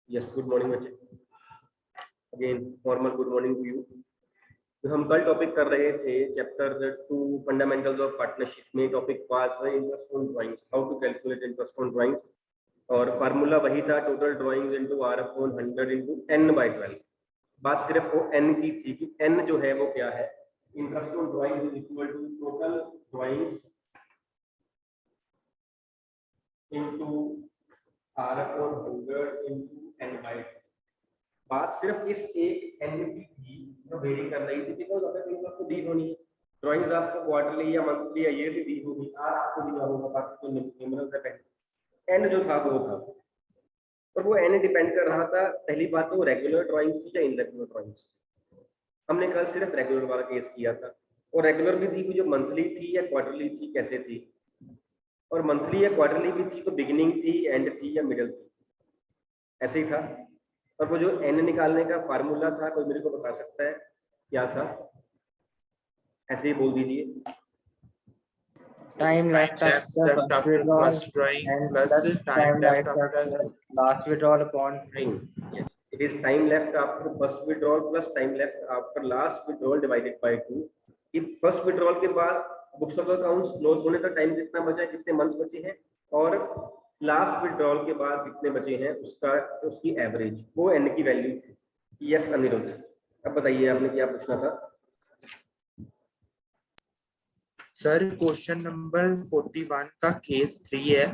Yes, good morning बच्चे। Again formal good morning to you. तो हम कल टॉपिक कर रहे थे चैप्टर 2 फंडामेंटल्स ऑफ पार्टनरशिप में। Topic was interest on drawings, how to calculate interest on drawings, और फार्मूला वही था, total drawings into r upon 100 into n/12। बात सिर्फ वो n की थी कि n जो है वो क्या है। Interest on drawings is equal to total drawings into r upon 100 into n/12। बात सिर्फ इस एक एन की थी जो वेरी कर रही थी, बिकॉज अगर इन आपको दी होनी है ड्राइंग्स आपको क्वार्टरली या मंथली या ये भी दी होगी, आर आपको दिया होगा, बाकी तो न्यूमरल से पहले एन जो था वो था। और वो एन डिपेंड कर रहा था, पहली बात तो रेगुलर ड्राइंग्स थी या इनरेगुलर ड्राइंग्स। हमने कल सिर्फ रेगुलर वाला केस किया था, और रेगुलर भी थी जो मंथली थी या क्वार्टरली थी, कैसे थी। और मंथली या क्वार्टरली भी थी तो बिगिनिंग थी, एंड थी या मिडल थी, ऐसे ही था। और वो जो एन निकालने का फार्मूला था, कोई मेरे को बता सकता है क्या था? ऐसे ही बोल दीजिए। Time left after first drawing plus time left after last withdrawal upon Yes, it is time left after first withdrawal plus time left after last withdrawal divided by 2। if first withdrawal के बाद books of accounts close होने का time कितना बचा है, कितने months बचे हैं, और लास्ट विड्रॉल के बाद कितने बचे हैं उसका, उसकी एवरेज, वो एन की वैल्यू थी। यस अनिरुद्ध, अब बताइए आपने क्या पूछना था। सर क्वेश्चन नंबर 41 का केस 3 है,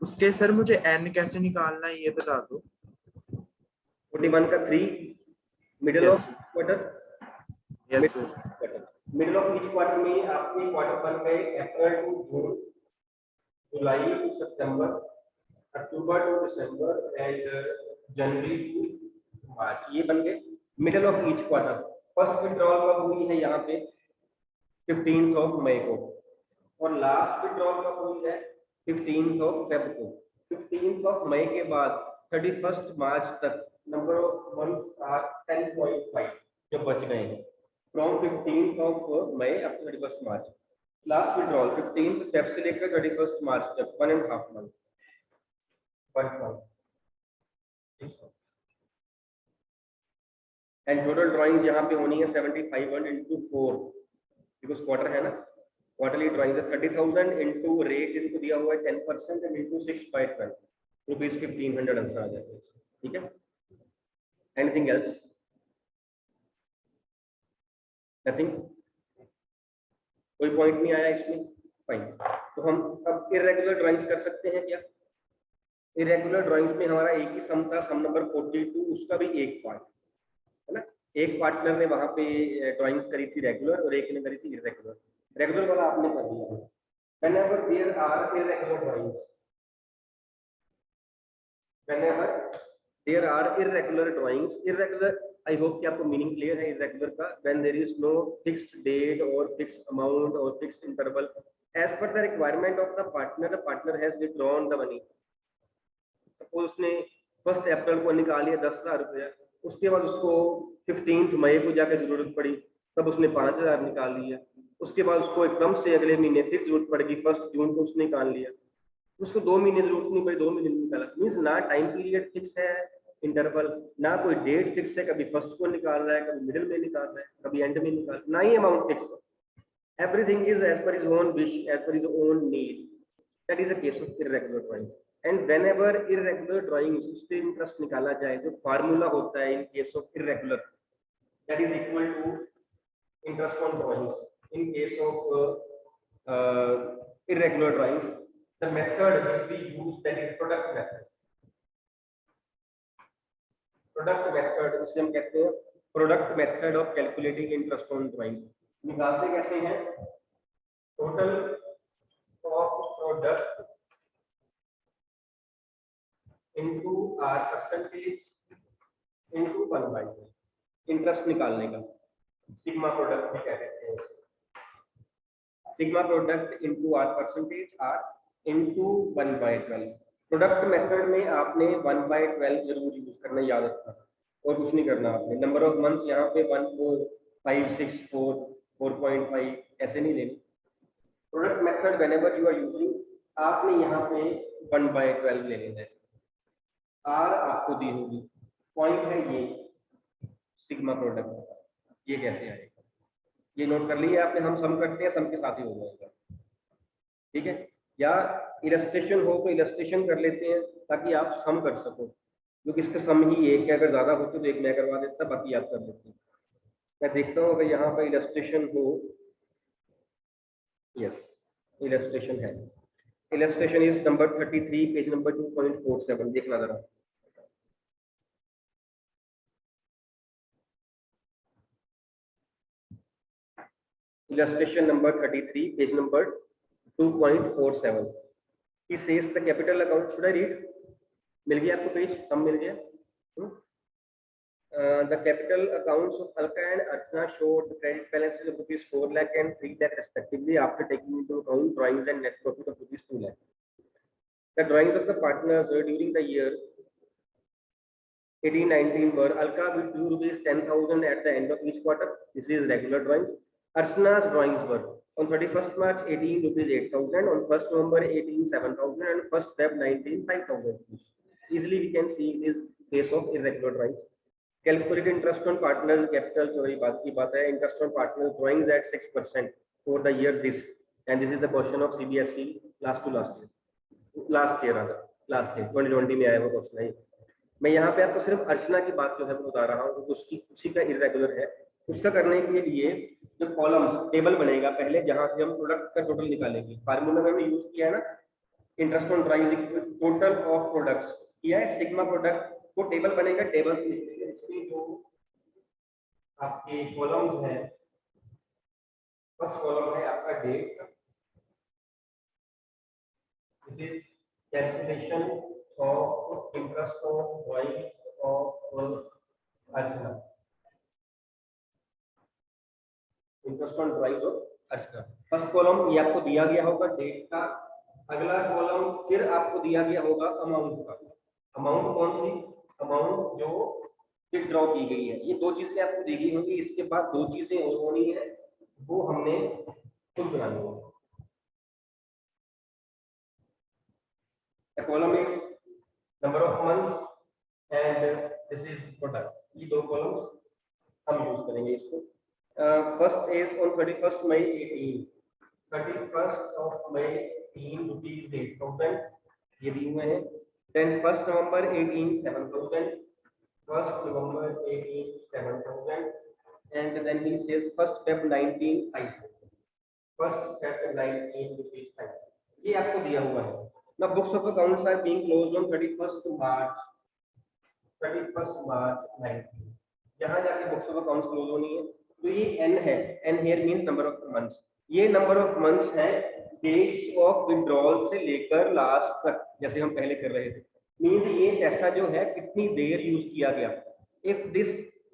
उसके सर मुझे एन कैसे निकालना है ये बता दो। 41 का 3 middle of quarter. Yes sir. Middle of each quarter में आपके क्वार्टर बन गए April to June, July to September, October to December and January to March, ये बन गए middle of each quarter. First withdrawal कब हुई है यहाँ पे? 15 मई को, और लास्ट विड्रॉल कब हुई है? 15 फेब को। 15 मई के बाद 31 मार्च तक नंबर ऑफ मंथ्स आर 10.5 जो बच गए हैं from 15 May up to 31 March. Last withdrawal 15 Feb से लेकर 31 मार्च तक, 1.5 मंथ। एंड टोटल ड्राइंग यहाँ पे होनी है 75 इंटू 4, बिकॉज क्वार्टर है ना। क्वार्टरली ड्राइंग 30,000 इंटू रेट इनको दिया हुआ है 10% एंड इंटू 6/12 रुपीज 1500 आंसर आ जाएगा। ठीक है, एनीथिंग एल्स? नथिंग, कोई पॉइंट नहीं आया इसमें? फाइन। तो हम अब इरेगुलर ड्राइंग्स कर सकते हैं क्या? इरेगुलर ड्राइंग्स में हमारा एक ही सम था, सम नंबर 42, उसका भी एक पार्ट है ना। एक पार्टनर ने वहां पे ड्राइंग्स करी थी रेगुलर और एक ने करी थी इरेगुलर। रेगुलर वाला आपने कर दिया है। whenever there are irregular drawings, whenever there are irregular drawings, irregular, I hope कि आपको मीनिंग क्लियर है irregular का। when there is no fixed date or fixed amount or fixed interval as per the requirement of the partner has withdrawn the money। Suppose उसने 1 अप्रैल को निकाल लिया 10,000 रुपया, उसके बाद उसको 15 मई को जाकर जरूरत पड़ी, तब उसने 5,000 निकाल लिया। उसके बाद उसको एकदम से अगले महीने फिर जरूरत पड़ेगी, 1 जून को उसने निकाल लिया, उसको 2 महीने जरूरत नहीं पड़ी, 2 महीने निकाला। मीन्स ना टाइम पीरियड फिक्स है, इंटरवल, ना कोई डेट फिक्स है, कभी फर्स्ट को निकाल रहा है, कभी मिडिल में निकाल रहा है, कभी एंड में निकाल, ना ही अमाउंट फिक्स है। Everything is as per his own wish, as per his own need. That is a case of irregular drawing. And whenever irregular drawing उससे इंटरेस्ट निकाला जाए, जो फार्मूला होता है in case of irregular, that is equal to interest on drawings. in case of irregular drawings, the method will be used, that is product method। product method इसे हम कहते हैं product method of calculating interest on drawing। निकालते कैसे हैं? total of product into r percentage into 1/2 interest निकालने का sigma product भी कहते हैं। Sigma product into r percentage r into 1/12। Product method में आपने 1/12 जरूर यूज करना, याद रखना, और कुछ नहीं करना आपने। नंबर ऑफ मंथ्स यहाँ पे 1, 4, 5, 6, 4, 4.5 ऐसे नहीं लेनी। Product method whenever you are using, आपने यहाँ पे 1/12 ले लेना है। आर आपको दी होगी, पॉइंट है ये सिग्मा प्रोडक्ट, ये कैसे आएगा, ये नोट कर लिया आपने, हम सम करते हैं, सम के साथ ही हो जाएगा, ठीक है। या इलस्ट्रेशन हो तो इलस्ट्रेशन कर लेते हैं ताकि आप सम कर सको, क्योंकि इसका सम ही एक है, अगर ज्यादा होते तो एक मैं करवा देता, बाकी आप कर लेते हैं। मैं देखता हूँ अगर यहाँ पर इलस्ट्रेशन हो, यस इलस्ट्रेशन है, illustration is number 33 page number 2.47, देखना जरा। Illustration number 33, page number 2.47. He says the capital account. Should I read? मिल गया आपको पेज, सम मिल गया। The capital accounts of Alka and Archana showed the credit balances of rupees 4 lakh and 3 lakh respectively after taking into account drawings and net profit of rupees 2 lakh. The drawings of the partners during the year 18-19 were Alka will do rupees 10,000 at the end of each quarter. This is regular drawings. Archana's drawings were on 31st March 18 rupees 8,000, on 1st November 18 7,000, and 1st Feb 19 5,000. Easily we can see this case of irregular drawings. Calculate interest on partners capital, so बात की बात है, interest on partners drawings at 6% for the year this, and this is the question of CBSE last year 2020 में आया वो question है। मैं यहाँ पे आपको सिर्फ अर्चना की बात जो है बता रहा हूँ, उसकी उसी का इरेगुलर है। उसका करने के लिए जो कॉलम टेबल बनेगा पहले, जहां से हम प्रोडक्ट का टोटल निकालेंगे, फार्मूला में हमने यूज किया है ना, interest on drawing total of products किया है, सिग्मा प्रोडक्ट वो टेबल बनेगा, टेबल से इसमें जो आपके कॉलम्स हैं, फर्स्ट कॉलम है आपका date, this is calculation of interest on drawings of Archana. Interest on drawings of Archana. First column ये आपको दिया गया होगा डेट का, अगला कॉलम फिर आपको दिया गया होगा अमाउंट का। अमाउंट कौन सी? अमाउंट जो विथड्रॉ की गई है। ये दो चीजें आपको दी गई होंगी, इसके बाद दो चीजें और होनी है, वो हमने खुद बनानी है। Column is number of months and this is product, ये दो कॉलम्स हम यूज करेंगे इसको। First is on 31st May 18, 31st of May 18 rupees 8,000 ये दिए हुए हैं। then 1st November 18 7,000, 1st November 18 7,000, and then he says 1st Feb 19 5,000, 1st Feb 19 rupees 5,000, ये आपको दिया हुआ है। Now books of accounts are being closed on 31st March 19, जहां जाके बुक्स ऑफ अकाउंट्स क्लोज होनी है, तो ये n है, n here means number of months, ये नंबर ऑफ मंथ्स है डेट्स ऑफ विड्रॉल से लेकर लास्ट तक, जैसे हम पहले कर रहे थे। मींस ये पैसा जो है कितनी देर यूज किया गया। If this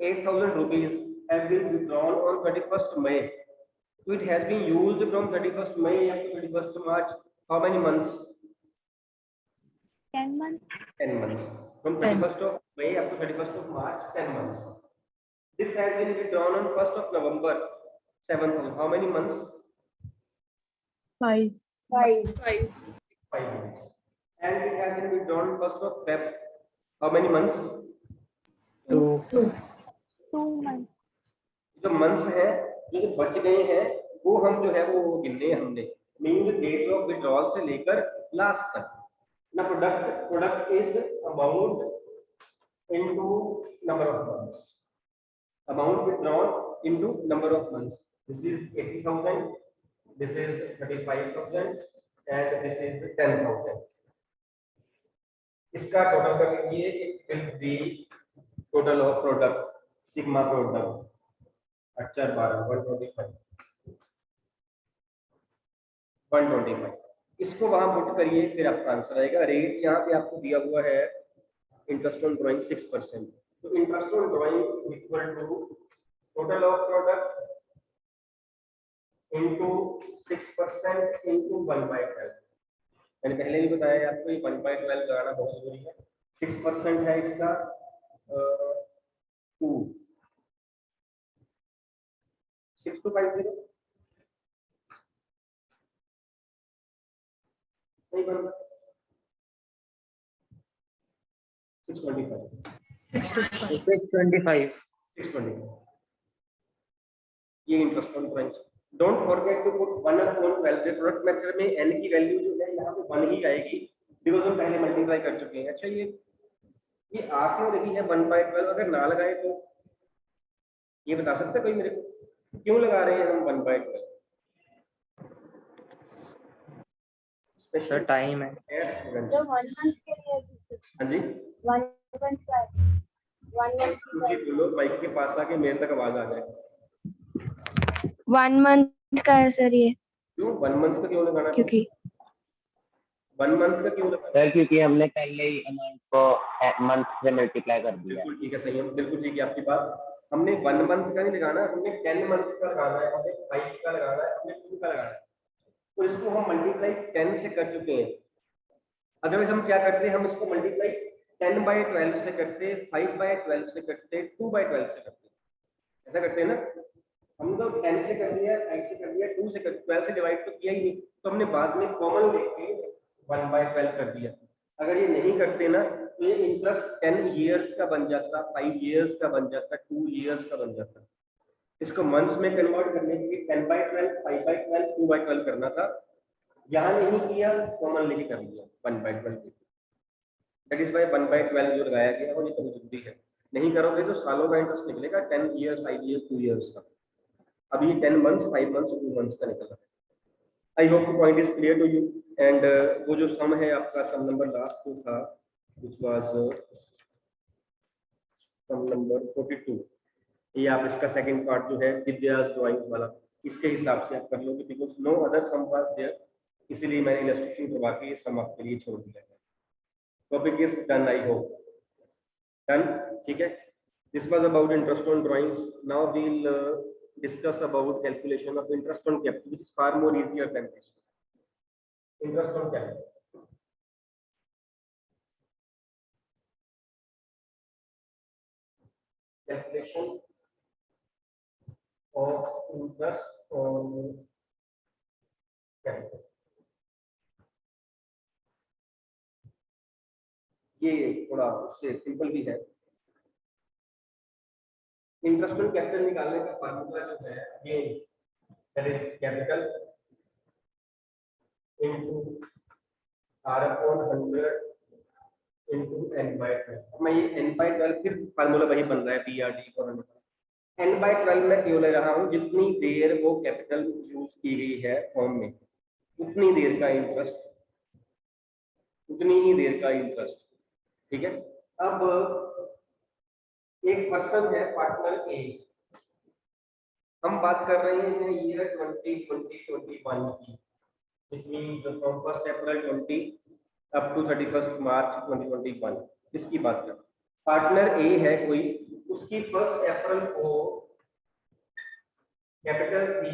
8,000 rupees have been withdrawn on 31st May, so it has been used from 31st May up to 31st March, how many months? 10 months. 10 months. From 31st of May up to 31st of March, 10 months. This has been withdrawn on 1st of November, 7,000. How many months? 5. 5 months. And it has been withdrawn 1st of Feb. How many months? 2 months. जो months है, जो बच गए हैं, वो हम जो है वो गिनने हमने। Means date of withdrawal से लेकर last तक। Now product is amount into number of months. Amount withdrawn into number of months. This is 80,000, this is 35,000, and this is 10,000. इसका टोटल कर लीजिए, it will be total of product sigma product अच्छा 125 इसको वहां put करिए, फिर आपका answer आएगा। रेट यहाँ पे आपको दिया हुआ है इंटरेस्ट ऑन ड्राइंग 6%, तो interest on drawing equal to total of product into 6% into 1/12। मैंने पहले भी बताया है आपको, ये 1/12 लगाना बहुत जरूरी है। 6% है इसका 2 6250 नहीं बनता, 625 625 625 ये interest on drawings. Don't forget to put 1/12 के प्रोडक्ट मेथड में n की वैल्यू जो है यहाँ पे 1 ही आएगी बिकॉज हम पहले मल्टीप्लाई कर चुके हैं। अच्छा ये आ क्यों रही है 1/12? अगर ना लगाए तो ये बता सकता है कोई मेरे को क्यों लगा रहे हैं हम 1/12? सर टाइम है तो 1 मंथ के लिए हाँ जी 1 मंथ का 1 मंथ मुझे बोलो माइक के पास आके मेरे तक आवाज आ जाए। 1 मंथ का है सर ये, क्यों 1 मंथ का क्यों लगाना? क्योंकि 1 मंथ का क्यों लगाना? सर क्योंकि हमने पहले ही अमाउंट को मंथ से मल्टीप्लाई कर दिया। बिल्कुल ठीक है, सही है, बिल्कुल ठीक है आपकी बात। हमने 1 मंथ का नहीं लगाना, हमने 10 मंथ का लगाना है, हमने 5 का लगाना है, हमने 2 का लगाना है। तो इसको हम मल्टीप्लाई 10 से कर चुके हैं। अदरवाइज हम क्या करते हैं, हम इसको मल्टीप्लाई 10/12 से करते, 5/12 से करते, 2/12 से करते, ऐसा करते हैं ना। हम तो 10 से कर दिया, 5 से कर दिया, 2 से कर 12 से डिवाइड तो किया ही नहीं, तो हमने बाद में कॉमन लेके 1/12 कर दिया। अगर ये नहीं करते ना तो ये इंटरेस्ट 10 ईयर्स का बन जाता, 5 ईयर्स का बन जाता, 2 ईयर्स का बन जाता। इसको मंथ्स में कन्वर्ट करने के लिए 10/12, 5/12, 2/12 करना था, यहाँ नहीं किया, कॉमन लेके कर लिया 1/12। दैट इज वाई 1/12 जो लगाया गया वो ये बहुत जरूरी है। नहीं करोगे तो सालों का इंटरेस्ट निकलेगा, 10 ईयर्स, 5 ईयर्स, 2 ईयर्स का। अब ये 10 मंथ्स, 5 मंथ्स, 2 मंथ्स का निकला। I hope the point is clear to you. And वो जो सम है आपका, सम नंबर लास्ट जो था विच वाज सम नंबर 42, ये आप इसका सेकंड पार्ट जो है विद्यास ड्राइंग्स वाला, इसके हिसाब से आप कर लोगे because no other sum was there, इसीलिए मैंने इलस्ट्रेशन करवा के ये सम आपके लिए छोड़ दिया है। Topic is done, I hope done, ठीक है। This was about interest on drawings. Now we will discuss about calculation of interest on capital, which is far more easier than this. Interest on capital. Calculation of interest on capital. ये थोड़ा उससे simple भी है। Interest on capital निकालने का formula जो है ये that is capital into R/100 into n/12। मैं ये n/12 फिर फार्मूला वही बन रहा है BRD for n/12 में क्यों ले रहा हूँ, जितनी देर वो कैपिटल यूज की गई है फॉर्म में उतनी देर का इंटरेस्ट, उतनी ही देर का इंटरेस्ट, ठीक है। अब एक पर्सन है पार्टनर ए, हम बात कर रहे हैं ईयर 2021 की, which means from 1st April 20 up to 31st March 2021, इसकी बात कर। पार्टनर ए है कोई, उसकी 1 अप्रैल को कैपिटल बी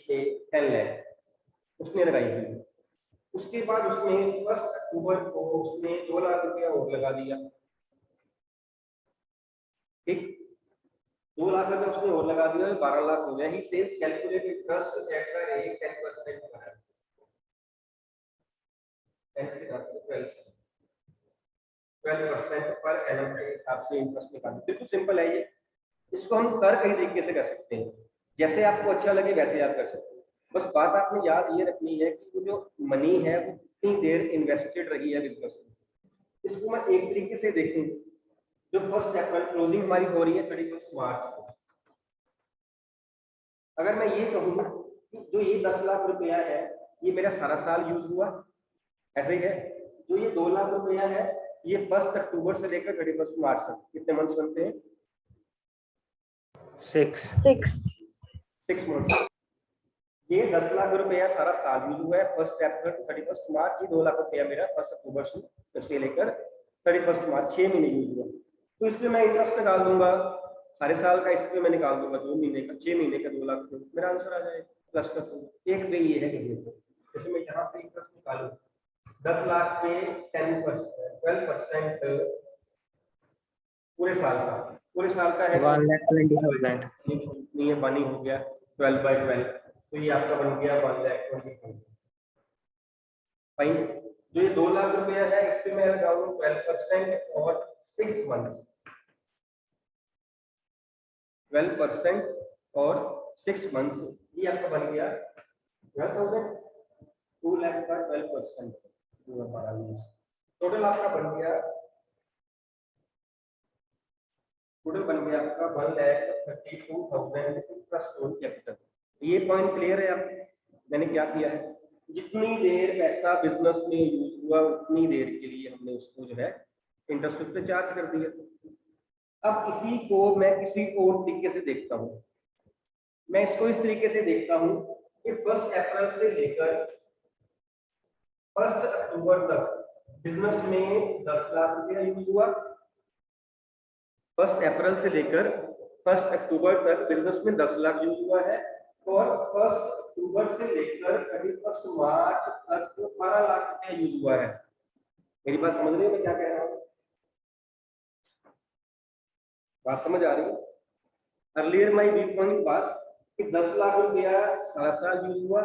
से 10 लाख उसने लगाई हुई। उसके बाद उसने 1 अक्टूबर को उसने 2 लाख रुपया और लगा दिया, ठीक। 2 लाख रुपया उसने और लगा दिया, 12 लाख हो गया। He sells calculated interest at the rate 10% पर है, 12% पर एनम के हिसाब से इंटरेस्ट निकालना। बिल्कुल सिंपल है ये, इसको हम कर कई तरीके से कर सकते हैं, जैसे आपको अच्छा लगे वैसे आप कर सकते हैं। बस बात आपने याद ये रखनी है कि वो जो मनी है वो कितनी देर इन्वेस्टेड रही है बिजनेस में। इसको मैं एक तरीके से देखूं, जो 1 अप्रैल क्लोजिंग हमारी हो रही है 31 मार्च को, अगर मैं ये कहूँ कि जो ये 10 लाख रुपया है ये मेरा सारा साल यूज हुआ, ऐसे ही है। जो ये 2 लाख रुपया है ये 1 अक्टूबर से लेकर 31 मार्च तक कितने मंथ्स बनते हैं? 6 मंथ्स। ये 10 लाख रुपया सारा साल यूज हुआ है, 1 अप्रैल टू 31 मार्च। ये 2 लाख रुपया मेरा 1 अक्टूबर से लेकर 31 मार्च 6 महीने यूज हुआ। तो इसमें मैं इंटरेस्ट निकाल दूंगा सारे साल का, इसमें मैं निकाल दूंगा 2 महीने का, 6 महीने का 2 लाख रुपये, मेरा आंसर आ जाएगा प्लस कर दूंगा। एक वे ये है कि जैसे मैं यहाँ पे इंटरेस्ट निकालूं 10 लाख पे 12% पूरे साल का है 1,20,000 नहीं है, बनी हो गया 12/12, तो ये आपका बन गया 1,20,000। फाइन। जो ये 2 लाख रुपया है इस पे मैं लगाऊं 12% और 6 months 12% और 6 months, ये आपका बन गया 12,000, 2 लाख का 12%, टोटल आपका बन गया, टोटल बन गया आपका 1,32,000 इंटरेस्ट ऑन कैपिटल। ये पॉइंट क्लियर है आपको? मैंने क्या किया है, जितनी देर पैसा बिजनेस में यूज हुआ उतनी देर के लिए हमने उसको जो है इंटरेस्ट उस पर चार्ज कर दिया। अब इसी को मैं किसी और तरीके से देखता हूँ, मैं इसको इस तरीके से देखता हूँ कि 1 अप्रैल से लेकर 1 अक्टूबर तक बिजनेस में 10 लाख रुपया यूज हुआ। 1 अप्रैल से लेकर 1 अक्टूबर तक बिजनेस में 10 लाख यूज हुआ है, और 1 अक्टूबर से लेकर 31 मार्च तक 12 लाख रुपया यूज हुआ है। मेरी बात समझ रहे हो मैं क्या कह रहा हूँ? बात समझ आ रही है? Earlier my view point was कि 10 लाख रुपया सारा साल यूज हुआ,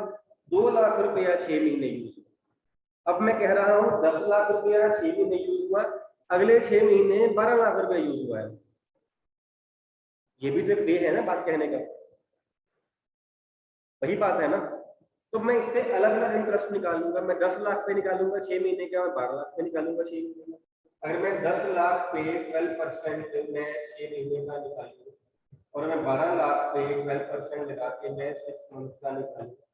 2 लाख रुपया 6 महीने यूज हुआ। अब मैं कह रहा हूँ 10 लाख रुपया 6 महीने यूज हुआ, अगले 6 महीने 12 लाख रुपया यूज हुआ है। ये भी तो एक वे है ना बात कहने का, वही बात है ना। तो मैं इस पे अलग अलग इंटरेस्ट निकालूंगा, मैं 10 लाख पे निकालूंगा 6 महीने का और 12 लाख पे निकालूंगा 6 महीने का। अगर मैं 10 लाख पे 12% मैं 6 महीने का निकालूंगा और मैं 12 लाख पे 12% लगा के मैं 6 मंथ का निकालूंगा,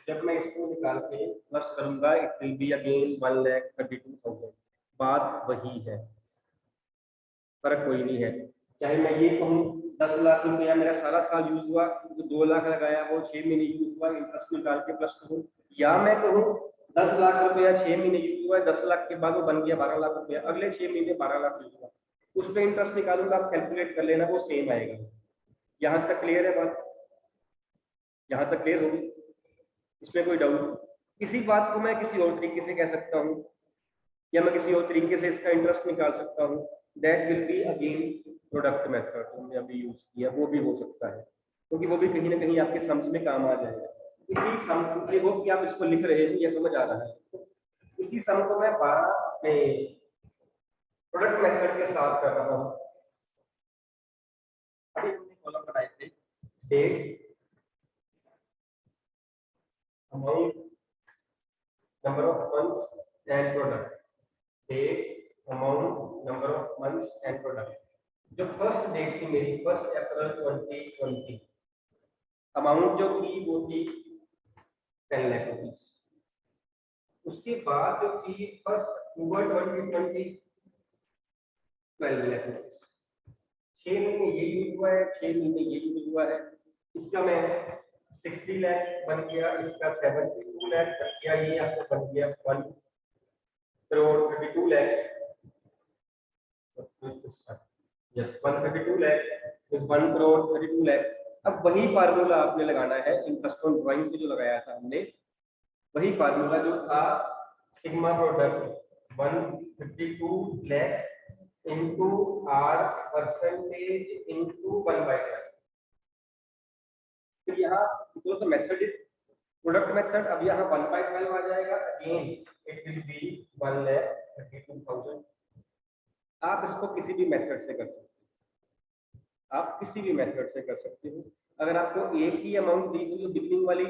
जब मैं इसको निकाल के प्लस करूंगा इट विल बी अगेन 1,32,000। बात वही है, फर्क कोई नहीं है। चाहे मैं ये कहूँ 10 लाख रुपया मेरा सारा साल यूज हुआ, तो 2 लाख लगाया वो 6 महीने यूज हुआ, इंटरेस्ट निकाल के प्लस करूँ, या मैं कहूँ 10 लाख रुपया 6 महीने यूज हुआ है, 10 लाख के बाद वो बन गया 12 लाख रुपया, अगले 6 महीने 12 लाख यूज हुआ, उस पर इंटरेस्ट निकालूंगा, आप कैलकुलेट कर लेना, वो सेम आएगा। यहाँ तक क्लियर है बात? यहाँ तक क्लियर होगी? इसमें कोई डाउट? इसी बात को मैं किसी और तरीके से कह सकता हूँ, या मैं किसी और तरीके से इसका इंटरेस्ट निकाल सकता हूँ, that will be again product method हमने अभी यूज किया, वो भी हो सकता है, क्योंकि वो भी कहीं ना कहीं आपके सम्स में काम आ जाएगा। इसी सम ये वो कि आप इसको लिख रहे हैं, ये समझ आ रहा है। इसी सम को मैं प्रोडक्ट मेथड के साथ कर रहा हूँ। अभी हमने कॉलम बनाए थे date, amount, number of months and product. Date, amount, number of months and product. जो फर्स्ट डेट थी मेरी 1 अप्रैल 2020, अमाउंट जो थी वो थी 10 लाख रुपीज। उसके बाद जो थी 1 अक्टूबर 2020 12 लाख रुपीज। 6 महीने ये यूज हुआ है, 6 महीने ये यूज हुआ है, इसका मैं 60 लाख बन गया, इसका 72 लाख बन गया, ये आपको बन गया 1 करोड़ 32 लाख। Yes 132 lakh is 1 crore 32 lakh. अब वही फार्मूला आपने लगाना है इंटरेस्ट ऑन ड्राइंग पे जो लगाया था हमने, वही फार्मूला जो था sigma product 152 lakh into R percentage into 1/10। फिर यहाँ तो मेथड इज प्रोडक्ट मेथड, अब यहाँ 1/12 आ जाएगा, अगेन इट विल बी 1,32,000। आप इसको किसी भी मेथड से कर सकते हो, आप किसी भी मेथड से कर सकते हो। अगर आपको एक ही अमाउंट दी हुई बिगिनिंग वाली,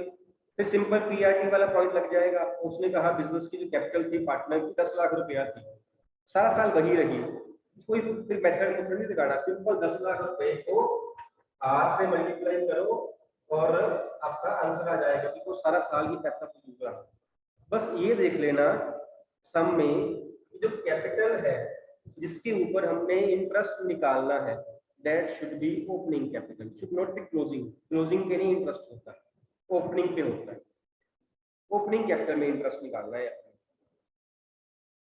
फिर सिंपल पीआरटी वाला पॉइंट लग जाएगा। उसने कहा बिजनेस की जो कैपिटल थी पार्टनर की 10 लाख रुपया थी, सारा साल वही रही, कोई फिर मेथड नहीं दिखाना, सिंपल 10 लाख रुपए को आर से मल्टीप्लाई करो और आपका आंसर आ जाएगा कि वो सारा साल ही पैसा यूज रहा। बस ये देख लेना सम में जो कैपिटल है जिसके ऊपर हमने इंटरेस्ट निकालना है, that should be opening capital, should not be closing. Closing पे नहीं इंटरेस्ट होता है, ओपनिंग पे होता है। ओपनिंग कैपिटल में इंटरेस्ट निकालना है।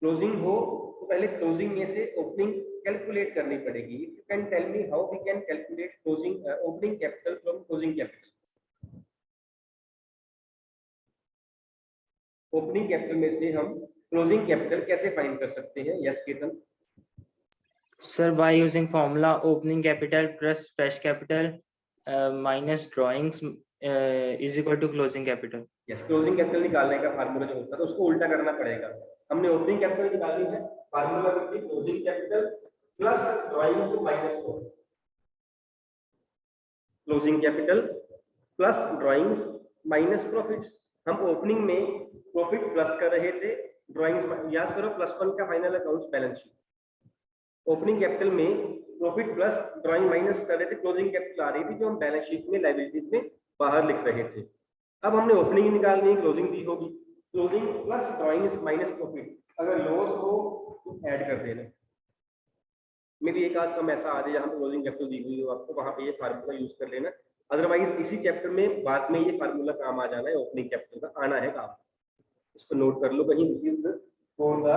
क्लोजिंग हो तो पहले क्लोजिंग में से ओपनिंग कैलकुलेट करनी पड़ेगी। You can tell me how we can calculate closing opening capital from closing capital? Opening capital में से हम क्लोजिंग कैपिटल कैसे फाइंड कर सकते हैं? Yes Ketan. Sir, by using formula opening capital plus fresh capital minus drawings is equal to closing capital. Yes, closing capital निकालने का formula जो होता है उसको उल्टा करना पड़ेगा। हमने ओपनिंग कैपिटल निकालनी है, formula will be closing capital plus drawings minus closing capital plus drawings minus profits. हम ओपनिंग में प्रॉफिट प्लस कर रहे थे, ड्राइंग्स याद करो +1 का final accounts balance sheet. Opening capital में प्रॉफिट प्लस ड्राइंग माइनस कर रहे थे, क्लोजिंग कैपिटल आ रही थी जो हम बैलेंस शीट में लायबिलिटीज में बाहर लिख रहे थे। अब हमने ओपनिंग निकालनी है, क्लोजिंग दी होगी, closing plus drawings minus profit. अगर लॉस हो तो ऐड कर देना। मेरी एक आध सम ऐसा आ जाए जहाँ क्लोजिंग कैपिटल दी हुई हो आपको, वहां पे ये फार्मूला यूज कर लेना। अदरवाइज इसी चैप्टर में बाद में ये फार्मूला काम आ जाना है, ओपनिंग कैपिटल का आना है काम। इसको नोट कर लो कहीं, this is for the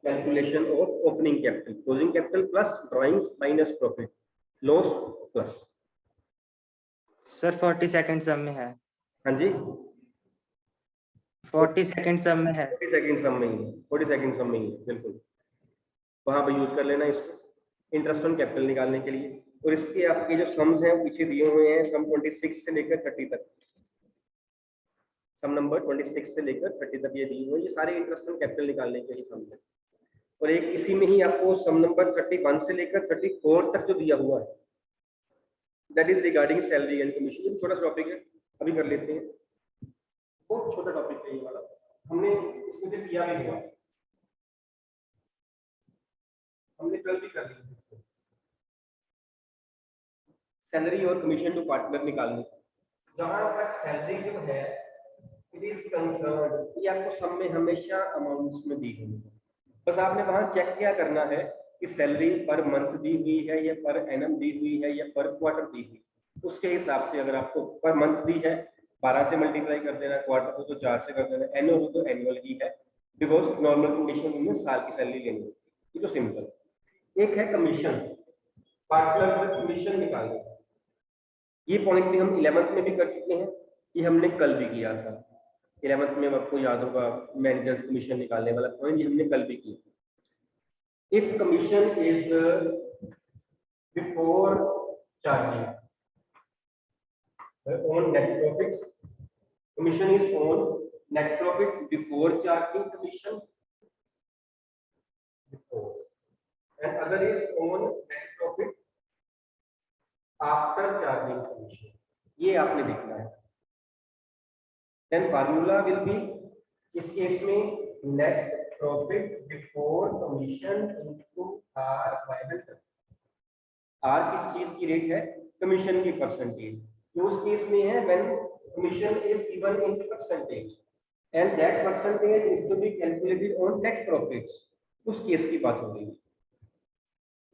calculation of opening capital, closing capital plus drawings minus profit, loss plus. Sir 42nd सम में है। हाँ जी 42nd सम में है। 42nd सम में ही है, 42nd सम में ही है, बिल्कुल वहां पे यूज कर लेना इसको इंटरेस्ट ऑन कैपिटल निकालने के लिए। और इसके आपके जो सम्स हैं पीछे दिए हुए हैं, सम 26 से लेकर 30 तक, सम नंबर 26 से लेकर 30 तक ये दिए हुए, ये सारे इंटरेस्ट ऑन कैपिटल निकालने के ही सम है। और एक इसी में ही आपको सम नंबर 31 से लेकर 34 तक जो दिया हुआ है, that is regarding salary and commission. ये छोटा सा टॉपिक है, अभी कर लेते हैं, बहुत छोटा टॉपिक है ये वाला, हमने इसमें से किया भी हुआ, हमने कल भी कर लिया। सैलरी और कमीशन टू पार्टनर निकालने, जहां तक सैलरी जो है इट इज कंसर्न, ये आपको सब में हमेशा अमाउंट्स में दी हुई है। बस आपने वहां चेक क्या करना है कि सैलरी पर मंथ दी हुई है या पर एनम दी हुई है या पर क्वार्टर दी हुई, उसके हिसाब से अगर आपको पर मंथ दी है 12 से मल्टीप्लाई कर देना, क्वार्टर हो तो 4 से कर देना, एनुअल हो तो एनुअल ही है, बिकॉज नॉर्मल कंडीशन में साल की सैलरी लेनी है, ये तो सिंपल। एक है कमीशन, पार्टनर कमीशन निकालने, ये पॉइंट भी हम 11th में भी कर चुके हैं, ये हमने कल भी किया था। 11th में आपको याद होगा मैनेजर कमीशन निकालने वाला पॉइंट, ये हमने कल भी किया। If commission is before charging on net profit, commission is on net profit before charging commission and other is on net profit after charging commission, ये आपने देखना है। देन फार्मूला विल बी, इस केस में net profit before commission into R by 100। R किस चीज की rate है, कमीशन की परसेंटेज, तो उस केस में है when commission is given in percentage and that percentage is to be calculated on net profits, उस केस की बात हो रही है।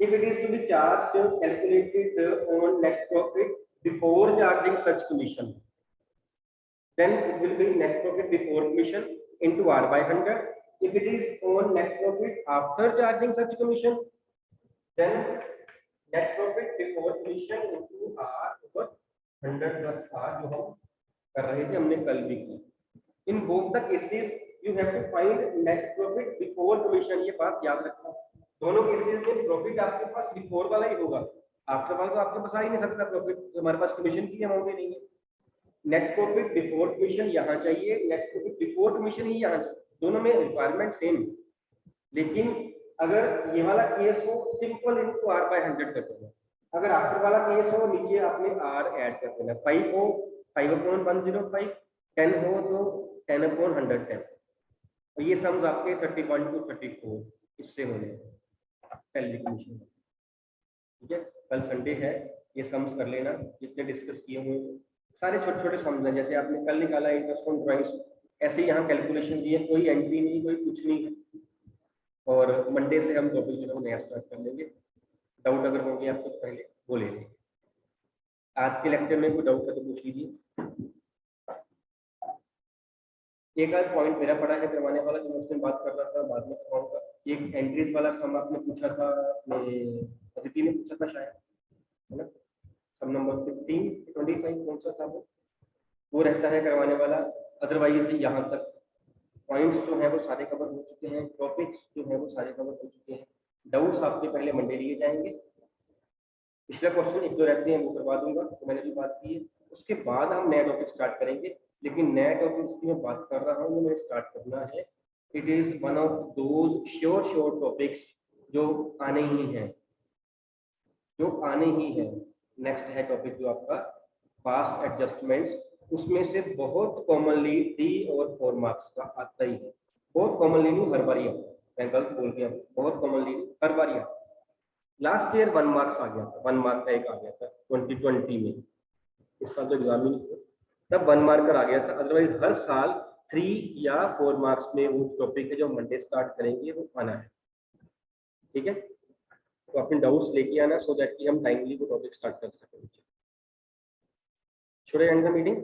If it is to be charged calculated on net profit before charging such commission, then it will be net profit before commission into R by 100. If it is on net profit after charging such commission, then net profit before commission into R over 100 plus R, जो हम कर रहे थे, हमने कल भी की। In both the cases you have to find net profit before commission, ये बात याद रखना। दोनों केसेस में प्रॉफिट आपके पास बिफोर वाला ही होगा, आफ्टर वाला तो आपके पास आ ही नहीं सकता प्रॉफिट, तो हमारे पास कमीशन की अमाउंट ही नहीं है। नेट प्रॉफिट बिफोर कमीशन यहाँ चाहिए, नेट प्रॉफिट बिफोर कमीशन ही यहाँ चाहिए, दोनों में रिक्वायरमेंट सेम। लेकिन अगर ये वाला केस हो सिंपल इनटू आर बाय 100 कर देना, अगर आफ्टर वाला केस हो नीचे आपने आर ऐड कर देना, 5 हो 5/105, 10 हो तो 10/110, और ये सम्स आपके 31 to 34 इससे होने हैं सैलरी कमीशन। ठीक है, कल संडे है, ये सम्स कर लेना जितने डिस्कस किए हुए, सारे छोटे छोटे सम्स हैं। जैसे आपने कल निकाला इंटरेस्ट ऑन ड्राइंग्स, ऐसे यहाँ कैलकुलेशन दिए, कोई एंट्री नहीं, कोई कुछ नहीं है। और मंडे से हम टॉपिक जो है नया स्टार्ट कर लेंगे। डाउट अगर होंगे आपको तो पहले वो ले लेंगे। आज के लेक्चर में कोई डाउट है तो पूछ लीजिए। एक आध पॉइंट मेरा पड़ा है करवाने वाला, जो मैं उससे बात कर रहा था, बाद में करवाऊंगा। एक एंट्रीज वाला सम आपने पूछा था, अदिति ने पूछा था शायद, है ना, सम नंबर 15 25 कौन सा था वो रहता है करवाने वाला। अदरवाइज यहाँ तक पॉइंट्स जो है वो सारे कवर हो चुके हैं, टॉपिक्स जो है वो सारे कवर हो चुके हैं। डाउट्स आपके पहले मंडे लिए जाएंगे, पिछला क्वेश्चन एक दो रहते हैं वो करवा दूंगा, तो मैंने जो बात की है उसके बाद हम नया टॉपिक स्टार्ट करेंगे। लेकिन नया टॉपिक की मैं बात कर रहा हूँ, जो मैंने स्टार्ट करना है, it is one of those sure topics जो आने ही हैं। जो आने ही है। नेक्स्ट है टॉपिक जो आपका पास्ट एडजस्टमेंट्स, उसमें से बहुत कॉमनली 3 और 4 मार्क्स का आता ही है। बहुत कॉमनली नहीं, हर बार ही आता है, मैं गलत बोल गया, बहुत कॉमनली हर बार ही आता है। लास्ट ईयर 1 मार्क्स आ गया था, 1 मार्क का एक आ गया था 2020 में, इस साल तो एग्जाम ही नहीं हुआ, तब 1 मार्कर आ गया था। अदरवाइज हर साल 3 या 4 मार्क्स में वो टॉपिक है जो मंडे स्टार्ट करेंगे वो आना है। ठीक है, तो अपने डाउट्स लेके आना सो दैट कि हम टाइमली वो टॉपिक स्टार्ट कर सकें। Should I and the meeting?